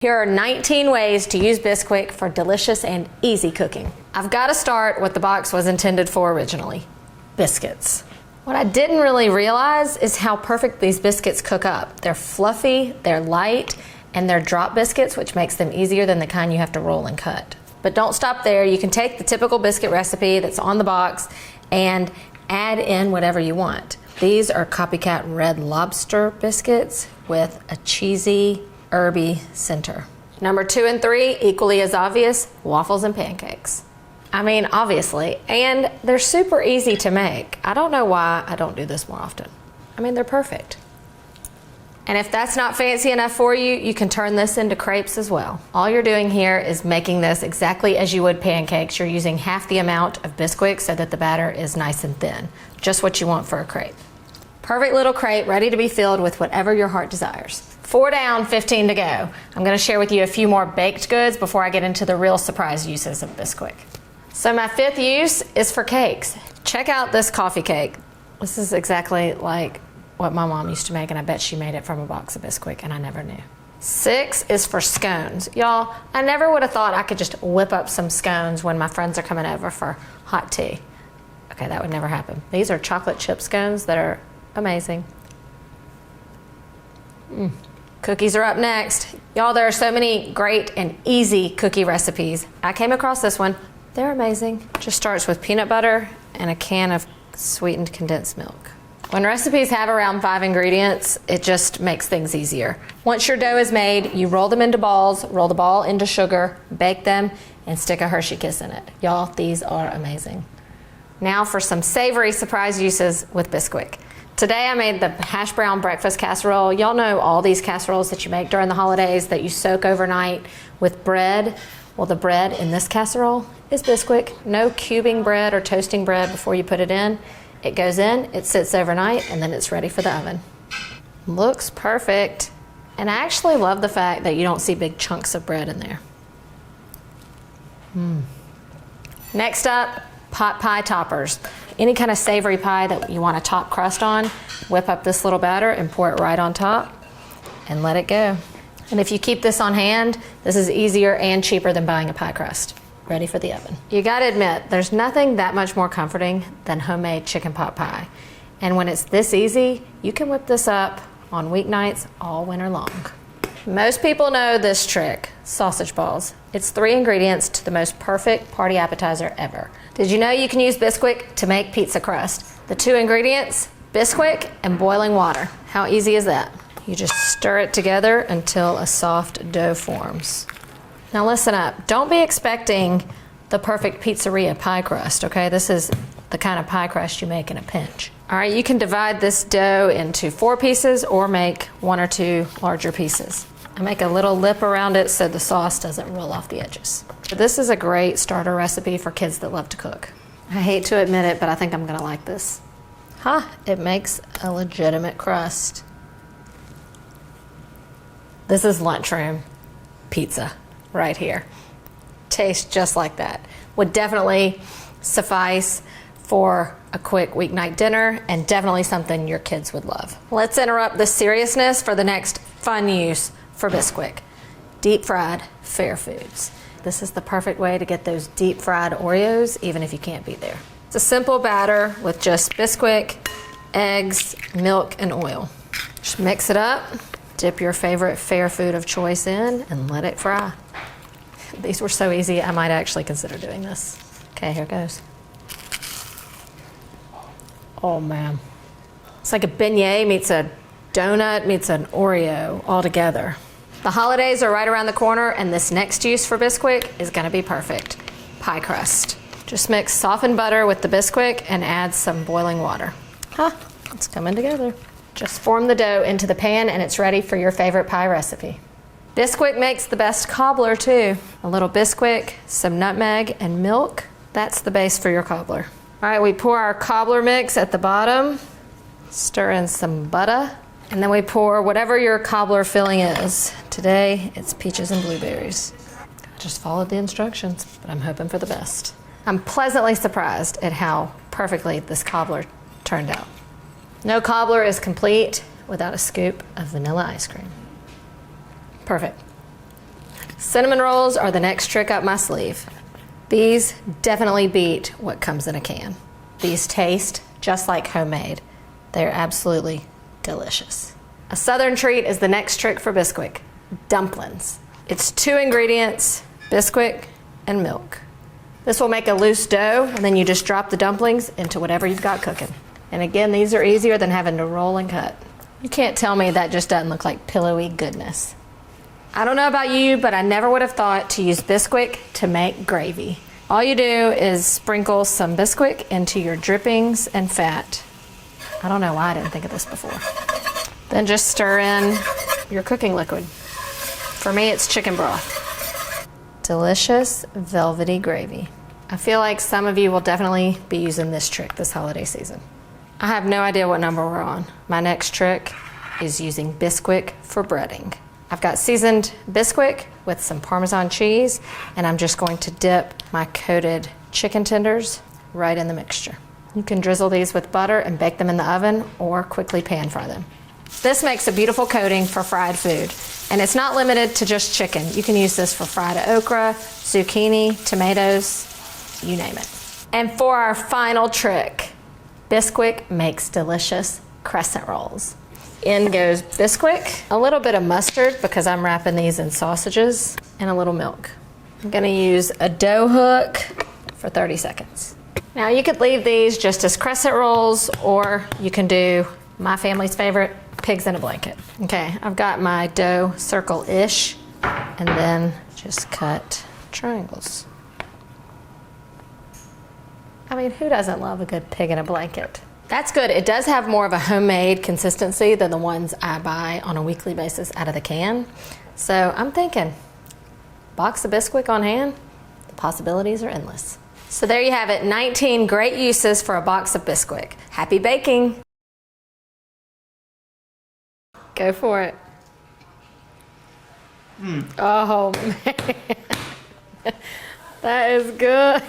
Here are 19 ways to use Bisquick for delicious and easy cooking. I've got to start what the box was intended for originally, biscuits. What I didn't really realize is how perfect these biscuits cook up. They're fluffy, they're light, and they're drop biscuits, which makes them easier than the kind you have to roll and cut. But don't stop there. You can take the typical biscuit recipe that's on the box and add in whatever you want. These are Copycat Red Lobster biscuits with a cheesy, herby center. Number 2 and 3, equally as obvious, waffles and pancakes. I mean, obviously, and they're super easy to make. I don't know why I don't do this more often. I mean, they're perfect. And if that's not fancy enough for you, you can turn this into crepes as well. All you're doing here is making this exactly as you would pancakes. You're using half the amount of Bisquick so that the batter is nice and thin. Just what you want for a crepe. Perfect little crepe ready to be filled with whatever your heart desires. 4 down, 15 to go. I'm going to share with you a few more baked goods before I get into the real surprise uses of Bisquick. So my 5th use is for cakes. Check out this coffee cake. This is exactly like what my mom used to make, and I bet she made it from a box of Bisquick, and I never knew. 6 is for scones. Y'all, I never would have thought I could just whip up some scones when my friends are coming over for hot tea. Okay, that would never happen. These are chocolate chip scones that are amazing. Cookies are up next. Y'all, there are so many great and easy cookie recipes. I came across this one. They're amazing. Just starts with peanut butter and a can of sweetened condensed milk. When recipes have around 5 ingredients, it just makes things easier. Once your dough is made, you roll them into balls, roll the ball into sugar, bake them, and stick a Hershey Kiss in it. Y'all, these are amazing. Now for some savory surprise uses with Bisquick. Today I made the hash brown breakfast casserole. Y'all know all these casseroles that you make during the holidays that you soak overnight with bread. Well, the bread in this casserole is Bisquick. No cubing bread or toasting bread before you put it in. It goes in, it sits overnight, and then it's ready for the oven. Looks perfect. And I actually love the fact that you don't see big chunks of bread in there. Next up, pot pie toppers. Any kind of savory pie that you want a top crust on, whip up this little batter and pour it right on top and let it go. And if you keep this on hand, this is easier and cheaper than buying a pie crust. Ready for the oven. You gotta admit, there's nothing that much more comforting than homemade chicken pot pie. And when it's this easy, you can whip this up on weeknights all winter long. Most people know this trick, sausage balls. It's 3 ingredients to the most perfect party appetizer ever. Did you know you can use Bisquick to make pizza crust? The 2 ingredients, Bisquick and boiling water. How easy is that? You just stir it together until a soft dough forms. Now listen up, don't be expecting the perfect pizzeria pie crust, okay? This is the kind of pie crust you make in a pinch. All right, you can divide this dough into 4 pieces or make 1 or 2 larger pieces. I make a little lip around it so the sauce doesn't roll off the edges. This is a great starter recipe for kids that love to cook. I hate to admit it, but I think I'm gonna like this. It makes a legitimate crust. This is lunchroom pizza right here. Tastes just like that. Would definitely suffice for a quick weeknight dinner and definitely something your kids would love. Let's interrupt the seriousness for the next fun use for Bisquick. Deep fried fair foods. This is the perfect way to get those deep fried Oreos even if you can't be there. It's a simple batter with just Bisquick, eggs, milk, and oil. Just mix it up, dip your favorite fair food of choice in, and let it fry. These were so easy, I might actually consider doing this. Okay, here goes. Oh man. It's like a beignet meets a donut meets an Oreo all together. The holidays are right around the corner, and this next use for Bisquick is gonna be perfect. Pie crust. Just mix softened butter with the Bisquick and add some boiling water. It's coming together. Just form the dough into the pan and it's ready for your favorite pie recipe. Bisquick makes the best cobbler too. A little Bisquick, some nutmeg, and milk. That's the base for your cobbler. All right, we pour our cobbler mix at the bottom, stir in some butter, and then we pour whatever your cobbler filling is. Today, it's peaches and blueberries. I just followed the instructions, but I'm hoping for the best. I'm pleasantly surprised at how perfectly this cobbler turned out. No cobbler is complete without a scoop of vanilla ice cream. Perfect. Cinnamon rolls are the next trick up my sleeve. These definitely beat what comes in a can. These taste just like homemade. They're absolutely delicious. A southern treat is the next trick for Bisquick, dumplings. It's 2 ingredients, Bisquick and milk. This will make a loose dough, and then you just drop the dumplings into whatever you've got cooking. And again, these are easier than having to roll and cut. You can't tell me that just doesn't look like pillowy goodness. I don't know about you, but I never would have thought to use Bisquick to make gravy. All you do is sprinkle some Bisquick into your drippings and fat. I don't know why I didn't think of this before. Then just stir in your cooking liquid. For me, it's chicken broth. Delicious, velvety gravy. I feel like some of you will definitely be using this trick this holiday season. I have no idea what number we're on. My next trick is using Bisquick for breading. I've got seasoned Bisquick with some Parmesan cheese, and I'm just going to dip my coated chicken tenders right in the mixture. You can drizzle these with butter and bake them in the oven or quickly pan fry them. This makes a beautiful coating for fried food, and it's not limited to just chicken. You can use this for fried okra, zucchini, tomatoes, you name it. And for our final trick, Bisquick makes delicious crescent rolls. In goes Bisquick, a little bit of mustard because I'm wrapping these in sausages, and a little milk. I'm gonna use a dough hook for 30 seconds. Now you could leave these just as crescent rolls, or you can do my family's favorite, pigs in a blanket. Okay, I've got my dough circle-ish, and then just cut triangles. I mean, who doesn't love a good pig in a blanket? That's good. It does have more of a homemade consistency than the ones I buy on a weekly basis out of the can. So I'm thinking, box of Bisquick on hand, the possibilities are endless. So there you have it, 19 great uses for a box of Bisquick. Happy baking. Go for it. Oh man, that is good.